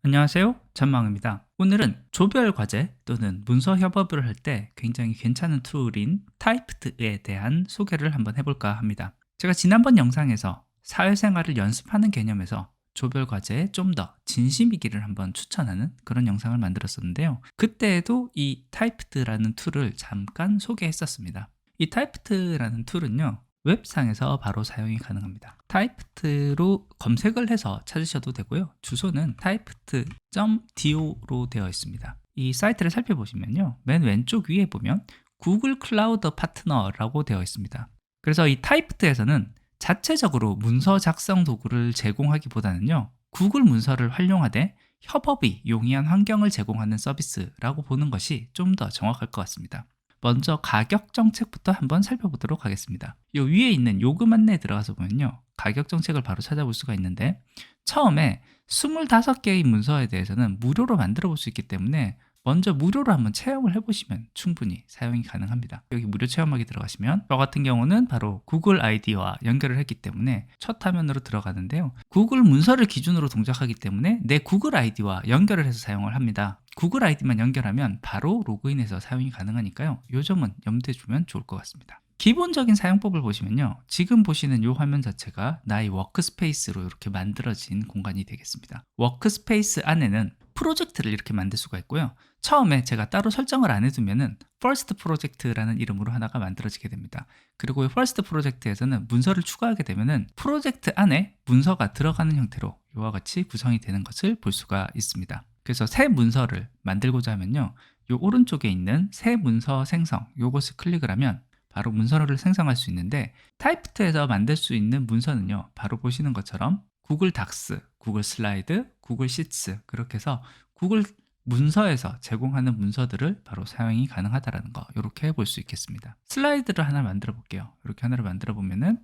안녕하세요. 전망입니다. 오늘은 조별 과제 또는 문서 협업을 할 때 굉장히 괜찮은 툴인 타이프트에 대한 소개를 한번 해볼까 합니다. 제가 지난번 영상에서 사회생활을 연습하는 개념에서 조별 과제에 좀 더 진심이기를 한번 추천하는 그런 영상을 만들었었는데요. 그때에도 이 타이프트라는 툴을 잠깐 소개했었습니다. 이 타이프트라는 툴은요, 웹상에서 바로 사용이 가능합니다. 타이프트로 검색을 해서 찾으셔도 되고요. 주소는 typed.do로 되어 있습니다. 이 사이트를 살펴보시면요, 맨 왼쪽 위에 보면 구글 클라우드 파트너라고 되어 있습니다. 그래서 이 타이프트에서는 자체적으로 문서 작성 도구를 제공하기보다는요, 구글 문서를 활용하되 협업이 용이한 환경을 제공하는 서비스라고 보는 것이 좀 더 정확할 것 같습니다. 먼저 가격 정책부터 한번 살펴보도록 하겠습니다. 이 위에 있는 요금 안내에 들어가서 보면요, 가격 정책을 바로 찾아볼 수가 있는데, 처음에 25개의 문서에 대해서는 무료로 만들어 볼 수 있기 때문에 먼저 무료로 한번 체험을 해보시면 충분히 사용이 가능합니다. 여기 무료 체험하기 들어가시면 저 같은 경우는 바로 구글 아이디와 연결을 했기 때문에 첫 화면으로 들어가는데요, 구글 문서를 기준으로 동작하기 때문에 내 구글 아이디와 연결을 해서 사용을 합니다. 구글 아이디만 연결하면 바로 로그인해서 사용이 가능하니까요, 이 점은 염두에 두면 좋을 것 같습니다. 기본적인 사용법을 보시면요, 지금 보시는 이 화면 자체가 나의 워크스페이스로 이렇게 만들어진 공간이 되겠습니다. 워크스페이스 안에는 프로젝트를 이렇게 만들 수가 있고요, 처음에 제가 따로 설정을 안 해두면은 First Project라는 이름으로 하나가 만들어지게 됩니다. 그리고 이 First Project에서는 문서를 추가하게 되면은 프로젝트 안에 문서가 들어가는 형태로 이와 같이 구성이 되는 것을 볼 수가 있습니다. 그래서 새 문서를 만들고자 하면요, 이 오른쪽에 있는 새 문서 생성, 이것을 클릭을 하면 바로 문서를 생성할 수 있는데, 타이프트에서 만들 수 있는 문서는요, 바로 보시는 것처럼 구글 닥스, 구글 슬라이드, 구글 시츠, 그렇게 해서 구글 문서에서 제공하는 문서들을 바로 사용이 가능하다는 거, 이렇게 볼 수 있겠습니다. 슬라이드를 하나 만들어 볼게요. 이렇게 하나를 만들어 보면은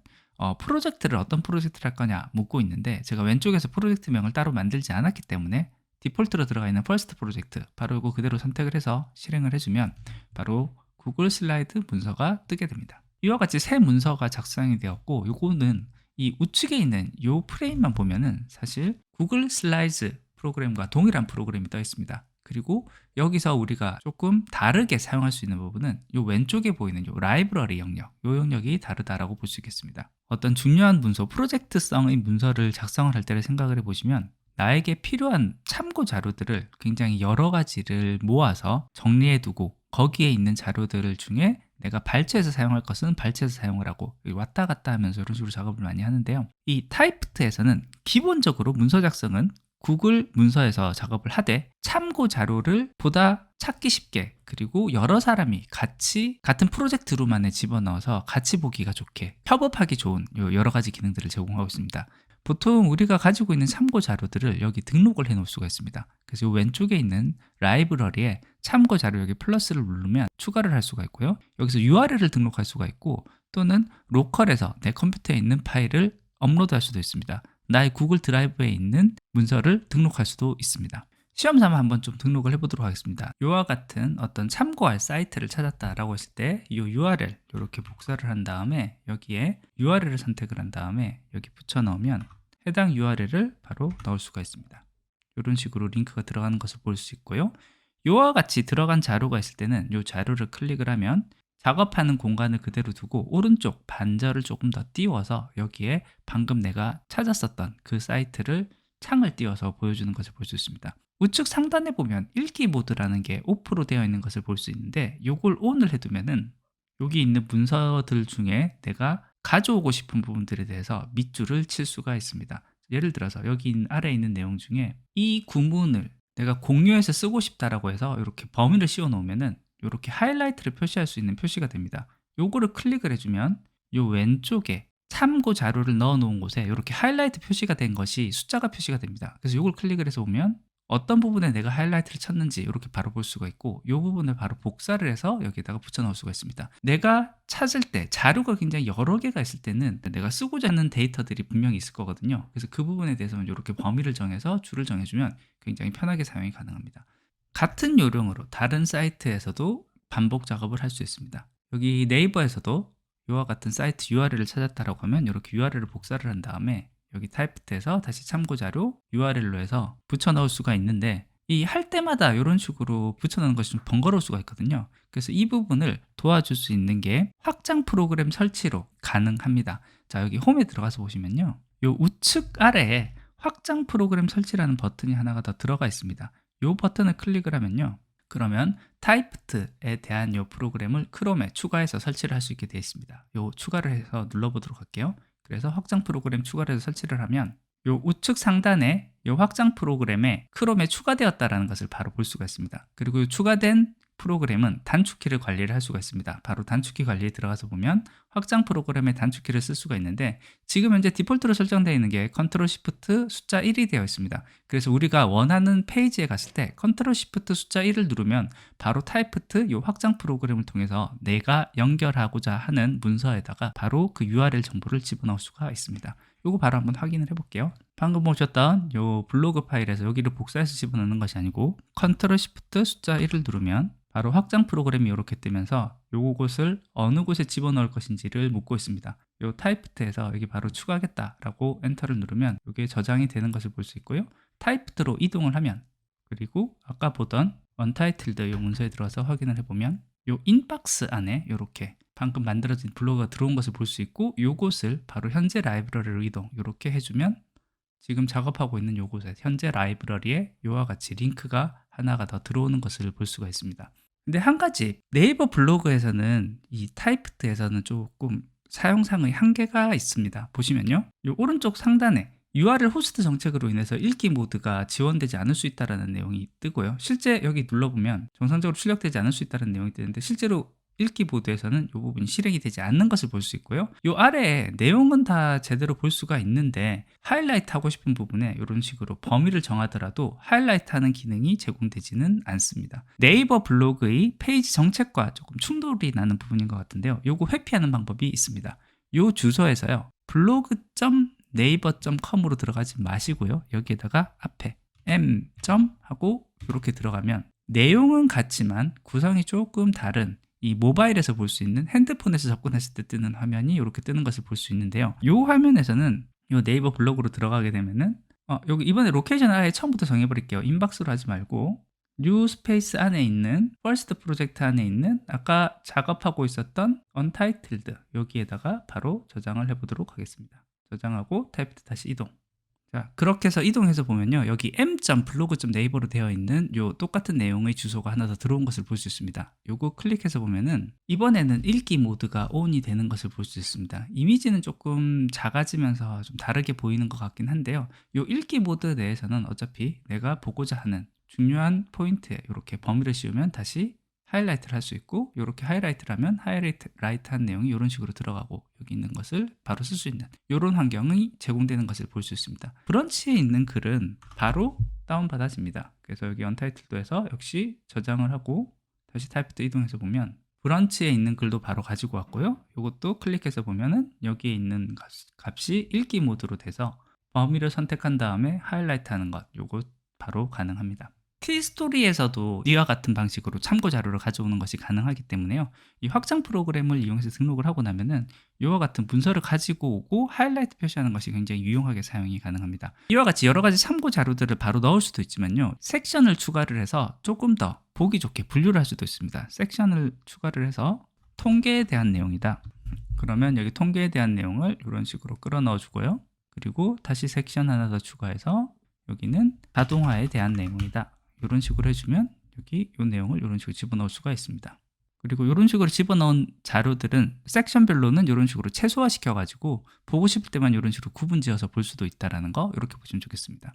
프로젝트를 어떤 프로젝트를 할 거냐 묻고 있는데, 제가 왼쪽에서 프로젝트명을 따로 만들지 않았기 때문에 디폴트로 들어가 있는 퍼스트 프로젝트, 바로 이거 그대로 선택을 해서 실행을 해주면 바로 구글 슬라이드 문서가 뜨게 됩니다. 이와 같이 새 문서가 작성이 되었고, 이거는 이 우측에 있는 이 프레임만 보면은 사실 구글 슬라이드 프로그램과 동일한 프로그램이 떠 있습니다. 그리고 여기서 우리가 조금 다르게 사용할 수 있는 부분은 이 왼쪽에 보이는 이 라이브러리 영역, 이 영역이 다르다라고 볼 수 있겠습니다. 어떤 중요한 문서, 프로젝트성의 문서를 작성을 할 때를 생각을 해보시면, 나에게 필요한 참고 자료들을 굉장히 여러 가지를 모아서 정리해 두고, 거기에 있는 자료들 중에 내가 발췌해서 사용할 것은 발췌해서 사용을 하고, 왔다 갔다 하면서 이런 식으로 작업을 많이 하는데요, 이 타이프트에서는 기본적으로 문서 작성은 구글 문서에서 작업을 하되 참고 자료를 보다 찾기 쉽게, 그리고 여러 사람이 같이 같은 프로젝트로만에 집어넣어서 같이 보기가 좋게, 협업하기 좋은 여러 가지 기능들을 제공하고 있습니다. 보통 우리가 가지고 있는 참고 자료들을 여기 등록을 해 놓을 수가 있습니다. 그래서 이 왼쪽에 있는 라이브러리에 참고 자료, 여기 플러스를 누르면 추가를 할 수가 있고요, 여기서 URL을 등록할 수가 있고, 또는 로컬에서 내 컴퓨터에 있는 파일을 업로드할 수도 있습니다. 나의 구글 드라이브에 있는 문서를 등록할 수도 있습니다. 시험 삼아 한번 좀 등록을 해보도록 하겠습니다. 이와 같은 어떤 참고할 사이트를 찾았다라고 했을 때 이 URL 이렇게 복사를 한 다음에 여기에 URL을 선택을 한 다음에 여기 붙여 넣으면 해당 URL을 바로 넣을 수가 있습니다. 이런 식으로 링크가 들어가는 것을 볼 수 있고요, 이와 같이 들어간 자료가 있을 때는 이 자료를 클릭을 하면 작업하는 공간을 그대로 두고 오른쪽 반절을 조금 더 띄워서 여기에 방금 내가 찾았었던 그 사이트를 창을 띄워서 보여주는 것을 볼 수 있습니다. 우측 상단에 보면 읽기 모드라는 게 오프로 되어 있는 것을 볼 수 있는데, 이걸 ON을 해두면은 여기 있는 문서들 중에 내가 가져오고 싶은 부분들에 대해서 밑줄을 칠 수가 있습니다. 예를 들어서 여기 아래에 있는 내용 중에 이 구문을 내가 공유해서 쓰고 싶다라고 해서 이렇게 범위를 씌워 놓으면은 이렇게 하이라이트를 표시할 수 있는 표시가 됩니다. 요거를 클릭을 해주면 요 왼쪽에 참고 자료를 넣어 놓은 곳에 이렇게 하이라이트 표시가 된 것이 숫자가 표시가 됩니다. 그래서 요걸 클릭을 해서 보면 어떤 부분에 내가 하이라이트를 쳤는지 이렇게 바로 볼 수가 있고, 이 부분을 바로 복사를 해서 여기다가 붙여 넣을 수가 있습니다. 내가 찾을 때 자료가 굉장히 여러 개가 있을 때는 내가 쓰고자 하는 데이터들이 분명히 있을 거거든요. 그래서 그 부분에 대해서는 이렇게 범위를 정해서 줄을 정해주면 굉장히 편하게 사용이 가능합니다. 같은 요령으로 다른 사이트에서도 반복 작업을 할 수 있습니다. 여기 네이버에서도 이와 같은 사이트 URL을 찾았다라고 하면 이렇게 URL을 복사를 한 다음에 여기 타이프트에서 다시 참고 자료 URL로 해서 붙여 넣을 수가 있는데 이 할 때마다 이런 식으로 붙여 넣는 것이 좀 번거로울 수가 있거든요. 그래서 이 부분을 도와줄 수 있는 게 확장 프로그램 설치로 가능합니다. 자, 여기 홈에 들어가서 보시면요. 요 우측 아래에 확장 프로그램 설치라는 버튼이 하나가 더 들어가 있습니다. 이 버튼을 클릭을 하면요. 그러면 타이프트에 대한 이 프로그램을 크롬에 추가해서 설치를 할 수 있게 되어 있습니다. 요 추가를 해서 눌러보도록 할게요. 그래서 확장 프로그램 추가를 해서 설치를 하면 요 우측 상단에 요 확장 프로그램에 크롬에 추가되었다라는 것을 바로 볼 수가 있습니다. 그리고 이 추가된 프로그램은 단축키를 관리를 할 수가 있습니다. 바로 단축키 관리에 들어가서 보면 확장 프로그램의 단축키를 쓸 수가 있는데 지금 현재 디폴트로 설정되어 있는 게 컨트롤 시프트 숫자 1이 되어 있습니다. 그래서 우리가 원하는 페이지에 갔을 때 컨트롤 시프트 숫자 1을 누르면 바로 타이프트 이 확장 프로그램을 통해서 내가 연결하고자 하는 문서에다가 바로 그 URL 정보를 집어넣을 수가 있습니다. 이거 바로 한번 확인을 해볼게요. 방금 보셨던 요 블로그 파일에서 여기를 복사해서 집어넣는 것이 아니고 컨트롤 시프트 숫자 1을 누르면 바로 확장 프로그램이 이렇게 뜨면서 요것을 어느 곳에 집어넣을 것인지를 묻고 있습니다. 요 타이프트에서 여기 바로 추가하겠다라고 엔터를 누르면 이게 저장이 되는 것을 볼 수 있고요. 타이프트로 이동을 하면 그리고 아까 보던 언타이틀드 요 문서에 들어가서 확인을 해보면 요 인박스 안에 이렇게 방금 만들어진 블로그가 들어온 것을 볼 수 있고 요것을 바로 현재 라이브러리로 이동 이렇게 해주면 지금 작업하고 있는 요곳에 현재 라이브러리에 이와 같이 링크가 하나가 더 들어오는 것을 볼 수가 있습니다. 근데 한 가지 네이버 블로그에서는 이 타이프트에서는 조금 사용상의 한계가 있습니다. 보시면요. 이 오른쪽 상단에 URL 호스트 정책으로 인해서 읽기 모드가 지원되지 않을 수 있다는 내용이 뜨고요. 실제 여기 눌러보면 정상적으로 출력되지 않을 수 있다는 내용이 뜨는데 실제로 읽기 모드에서는 이 부분이 실행이 되지 않는 것을 볼 수 있고요. 이 아래에 내용은 다 제대로 볼 수가 있는데 하이라이트 하고 싶은 부분에 이런 식으로 범위를 정하더라도 하이라이트 하는 기능이 제공되지는 않습니다. 네이버 블로그의 페이지 정책과 조금 충돌이 나는 부분인 것 같은데요. 요거 회피하는 방법이 있습니다. 요 주소에서요. blog.naver.com으로 들어가지 마시고요. 여기에다가 앞에 m. 하고 이렇게 들어가면 내용은 같지만 구성이 조금 다른 이 모바일에서 볼 수 있는 핸드폰에서 접근했을 때 뜨는 화면이 이렇게 뜨는 것을 볼 수 있는데요. 이 화면에서는 이 네이버 블로그로 들어가게 되면은 여기 이번에 로케이션을 아예 처음부터 정해버릴게요. 인박스로 하지 말고 뉴 스페이스 안에 있는 퍼스트 프로젝트 안에 있는 아까 작업하고 있었던 언타이틀드 여기에다가 바로 저장을 해보도록 하겠습니다. 저장하고 타이프트 다시 이동. 자, 그렇게 해서 이동해서 보면요. 여기 m.blog.naver로 되어 있는 요 똑같은 내용의 주소가 하나 더 들어온 것을 볼 수 있습니다. 요거 클릭해서 보면은 이번에는 읽기 모드가 ON이 되는 것을 볼 수 있습니다. 이미지는 조금 작아지면서 좀 다르게 보이는 것 같긴 한데요. 요 읽기 모드 내에서는 어차피 내가 보고자 하는 중요한 포인트에 이렇게 범위를 씌우면 다시 하이라이트를 할 수 있고 이렇게 하이라이트를 하면 하이라이트한 내용이 이런 식으로 들어가고 여기 있는 것을 바로 쓸 수 있는 이런 환경이 제공되는 것을 볼 수 있습니다. 브런치에 있는 글은 바로 다운받아집니다. 그래서 여기 언타이틀도에서 역시 저장을 하고 다시 타이프트 이동해서 보면 브런치에 있는 글도 바로 가지고 왔고요. 이것도 클릭해서 보면은 여기에 있는 값이 읽기 모드로 돼서 범위를 선택한 다음에 하이라이트 하는 것 요거 바로 가능합니다. 티스토리에서도 이와 같은 방식으로 참고 자료를 가져오는 것이 가능하기 때문에요. 이 확장 프로그램을 이용해서 등록을 하고 나면은 이와 같은 문서를 가지고 오고 하이라이트 표시하는 것이 굉장히 유용하게 사용이 가능합니다. 이와 같이 여러 가지 참고 자료들을 바로 넣을 수도 있지만요. 섹션을 추가를 해서 조금 더 보기 좋게 분류를 할 수도 있습니다. 섹션을 추가를 해서 통계에 대한 내용이다. 그러면 여기 통계에 대한 내용을 이런 식으로 끌어 넣어 주고요. 그리고 다시 섹션 하나 더 추가해서 여기는 자동화에 대한 내용이다. 이런 식으로 해주면 여기 이 내용을 이런 식으로 집어넣을 수가 있습니다. 그리고 이런 식으로 집어넣은 자료들은 섹션별로는 이런 식으로 최소화 시켜가지고 보고 싶을 때만 이런 식으로 구분지어서 볼 수도 있다는 거 이렇게 보시면 좋겠습니다.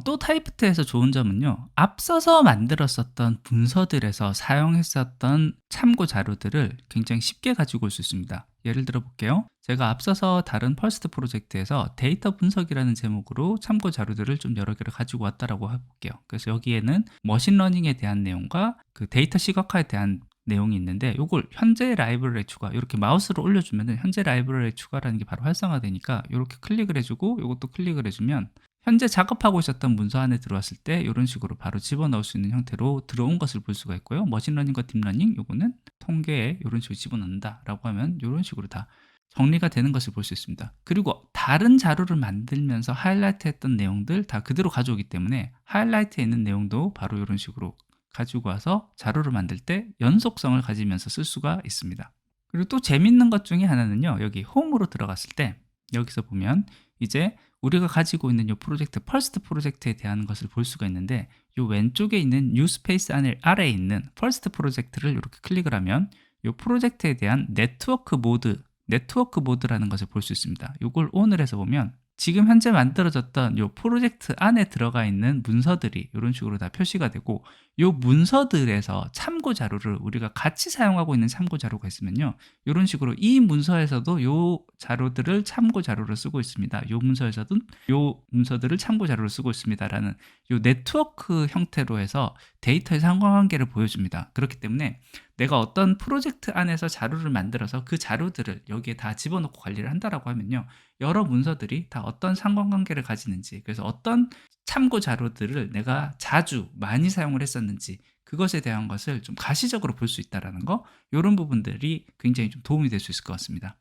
또 타이프트에서 좋은 점은요. 앞서서 만들었었던 문서들에서 사용했었던 참고 자료들을 굉장히 쉽게 가지고 올 수 있습니다. 예를 들어 볼게요. 제가 앞서서 다른 퍼스트 프로젝트에서 데이터 분석이라는 제목으로 참고 자료들을 좀 여러 개를 가지고 왔다라고 해볼게요. 그래서 여기에는 머신러닝에 대한 내용과 그 데이터 시각화에 대한 내용이 있는데 이걸 현재 라이브러리에 추가 이렇게 마우스로 올려주면 현재 라이브러리에 추가라는 게 바로 활성화되니까 이렇게 클릭을 해주고 이것도 클릭을 해주면 현재 작업하고 있었던 문서 안에 들어왔을 때 이런 식으로 바로 집어넣을 수 있는 형태로 들어온 것을 볼 수가 있고요. 머신러닝과 딥러닝 요거는 통계에 이런 식으로 집어넣는다 라고 하면 이런 식으로 다 정리가 되는 것을 볼 수 있습니다. 그리고 다른 자료를 만들면서 하이라이트 했던 내용들 다 그대로 가져오기 때문에 하이라이트에 있는 내용도 바로 이런 식으로 가지고 와서 자료를 만들 때 연속성을 가지면서 쓸 수가 있습니다. 그리고 또 재밌는 것 중에 하나는요. 여기 홈으로 들어갔을 때 여기서 보면 이제 우리가 가지고 있는 이 프로젝트, 퍼스트 프로젝트에 대한 것을 볼 수가 있는데 이 왼쪽에 있는 뉴 스페이스 아래에 있는 퍼스트 프로젝트를 이렇게 클릭을 하면 이 프로젝트에 대한 네트워크 모드라는 것을 볼 수 있습니다. 이걸 ON을 해서 보면 지금 현재 만들어졌던 이 프로젝트 안에 들어가 있는 문서들이 이런 식으로 다 표시가 되고 이 문서들에서 참고 자료를 우리가 같이 사용하고 있는 참고 자료가 있으면요. 이런 식으로 이 문서에서도 이 자료들을 참고 자료로 쓰고 있습니다. 이 문서에서도 이 문서들을 참고 자료로 쓰고 있습니다라는 이 네트워크 형태로 해서 데이터의 상관관계를 보여줍니다. 그렇기 때문에 내가 어떤 프로젝트 안에서 자료를 만들어서 그 자료들을 여기에 다 집어넣고 관리를 한다라고 하면요. 여러 문서들이 다 어떤 상관관계를 가지는지, 그래서 어떤 참고 자료들을 내가 자주 많이 사용을 했었는지 그것에 대한 것을 좀 가시적으로 볼 수 있다라는 거, 이런 부분들이 굉장히 좀 도움이 될 수 있을 것 같습니다.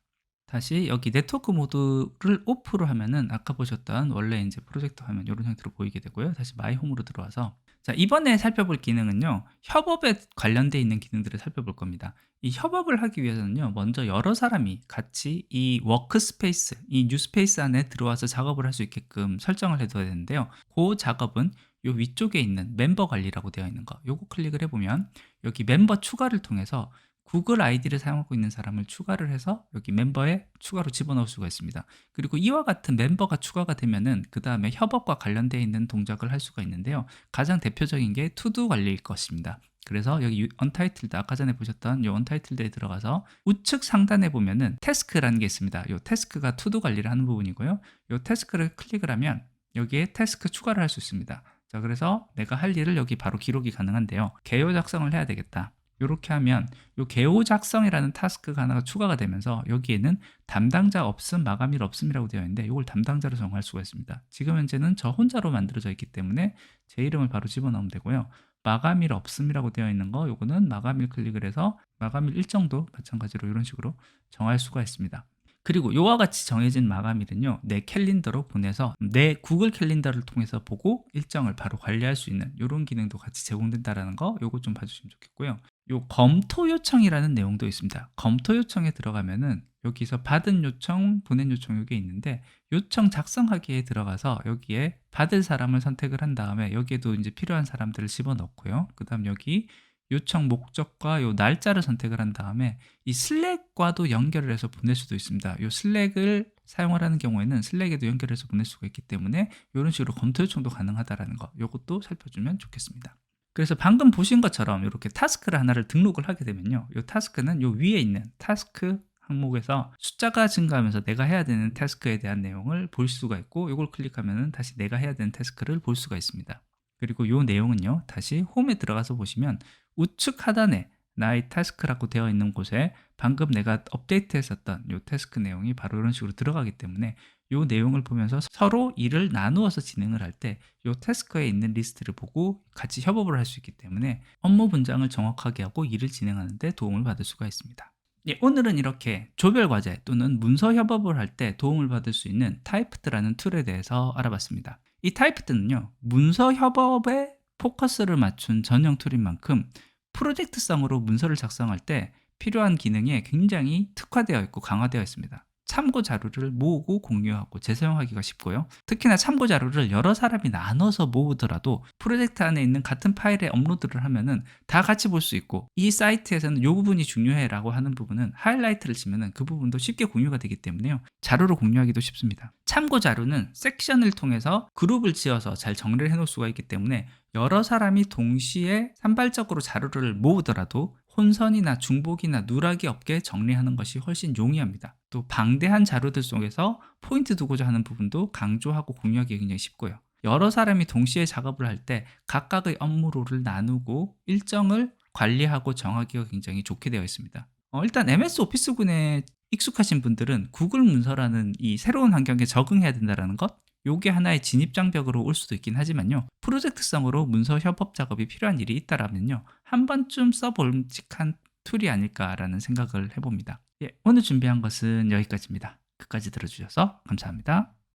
다시 여기 네트워크 모드를 오프로 하면은 아까 보셨던 원래 이제 프로젝트 화면 이런 형태로 보이게 되고요. 다시 마이 홈으로 들어와서 자, 이번에 살펴볼 기능은요. 협업에 관련되어 있는 기능들을 살펴볼 겁니다. 이 협업을 하기 위해서는요. 먼저 여러 사람이 같이 이 워크스페이스, 이 뉴스페이스 안에 들어와서 작업을 할 수 있게끔 설정을 해둬야 되는데요. 그 작업은 요 위쪽에 있는 멤버 관리라고 되어 있는 거, 요거 클릭을 해보면 여기 멤버 추가를 통해서 구글 아이디를 사용하고 있는 사람을 추가를 해서 여기 멤버에 추가로 집어넣을 수가 있습니다. 그리고 이와 같은 멤버가 추가가 되면은 그 다음에 협업과 관련되어 있는 동작을 할 수가 있는데요. 가장 대표적인 게 투두 관리일 것입니다. 그래서 여기 언타이틀드, 아까 전에 보셨던 이 언타이틀드에 들어가서 우측 상단에 보면은 태스크라는 게 있습니다. 이 태스크가 투두 관리를 하는 부분이고요. 이 태스크를 클릭을 하면 여기에 태스크 추가를 할 수 있습니다. 자, 그래서 내가 할 일을 여기 바로 기록이 가능한데요. 개요 작성을 해야 되겠다. 이렇게 하면 이 개요 작성이라는 타스크가 하나가 추가가 되면서 여기에는 담당자 없음, 마감일 없음이라고 되어 있는데 이걸 담당자로 정할 수가 있습니다. 지금 현재는 저 혼자로 만들어져 있기 때문에 제 이름을 바로 집어넣으면 되고요. 마감일 없음이라고 되어 있는 거, 요거는 마감일 클릭을 해서 마감일 일정도 마찬가지로 이런 식으로 정할 수가 있습니다. 그리고 이와 같이 정해진 마감일은요, 내 캘린더로 보내서 내 구글 캘린더를 통해서 보고 일정을 바로 관리할 수 있는 이런 기능도 같이 제공된다는 거, 요거 좀 봐주시면 좋겠고요. 요 검토 요청이라는 내용도 있습니다. 검토 요청에 들어가면은 여기서 받은 요청, 보낸 요청 이게 있는데 요청 작성하기에 들어가서 여기에 받을 사람을 선택을 한 다음에 여기에도 이제 필요한 사람들을 집어넣고요. 그 다음 여기 요청 목적과 요 날짜를 선택을 한 다음에 이 슬랙과도 연결을 해서 보낼 수도 있습니다. 요 슬랙을 사용을 하는 경우에는 슬랙에도 연결해서 보낼 수가 있기 때문에 이런 식으로 검토 요청도 가능하다라는 거, 요것도 살펴주면 좋겠습니다. 그래서 방금 보신 것처럼 이렇게 타스크를 하나를 등록을 하게 되면요. 이 타스크는 요 위에 있는 타스크 항목에서 숫자가 증가하면서 내가 해야 되는 타스크에 대한 내용을 볼 수가 있고 이걸 클릭하면은 다시 내가 해야 되는 타스크를 볼 수가 있습니다. 그리고 이 내용은요. 다시 홈에 들어가서 보시면 우측 하단에 나의 타스크라고 되어 있는 곳에 방금 내가 업데이트했었던 이 타스크 내용이 바로 이런 식으로 들어가기 때문에 이 내용을 보면서 서로 일을 나누어서 진행을 할 때 이 타스크에 있는 리스트를 보고 같이 협업을 할 수 있기 때문에 업무 분장을 정확하게 하고 일을 진행하는 데 도움을 받을 수가 있습니다. 예, 오늘은 이렇게 조별 과제 또는 문서 협업을 할 때 도움을 받을 수 있는 타이프트라는 툴에 대해서 알아봤습니다. 이 타이프트는요, 문서 협업에 포커스를 맞춘 전용 툴인 만큼 프로젝트성으로 문서를 작성할 때 필요한 기능에 굉장히 특화되어 있고 강화되어 있습니다. 참고 자료를 모으고 공유하고 재사용하기가 쉽고요. 특히나 참고 자료를 여러 사람이 나눠서 모으더라도 프로젝트 안에 있는 같은 파일에 업로드를 하면은 다 같이 볼 수 있고, 이 사이트에서는 이 부분이 중요해 라고 하는 부분은 하이라이트를 치면은 그 부분도 쉽게 공유가 되기 때문에요. 자료로 공유하기도 쉽습니다. 참고 자료는 섹션을 통해서 그룹을 지어서 잘 정리를 해 놓을 수가 있기 때문에 여러 사람이 동시에 산발적으로 자료를 모으더라도 혼선이나 중복이나 누락이 없게 정리하는 것이 훨씬 용이합니다. 또 방대한 자료들 속에서 포인트 두고자 하는 부분도 강조하고 공유하기 굉장히 쉽고요. 여러 사람이 동시에 작업을 할 때 각각의 업무를 나누고 일정을 관리하고 정하기가 굉장히 좋게 되어 있습니다. 일단 MS 오피스군에 익숙하신 분들은 구글 문서라는 이 새로운 환경에 적응해야 된다는 것, 요게 하나의 진입장벽으로 올 수도 있긴 하지만요. 프로젝트성으로 문서 협업 작업이 필요한 일이 있다라면요. 한 번쯤 써볼직한 툴이 아닐까라는 생각을 해봅니다. 예, 오늘 준비한 것은 여기까지입니다. 끝까지 들어주셔서 감사합니다.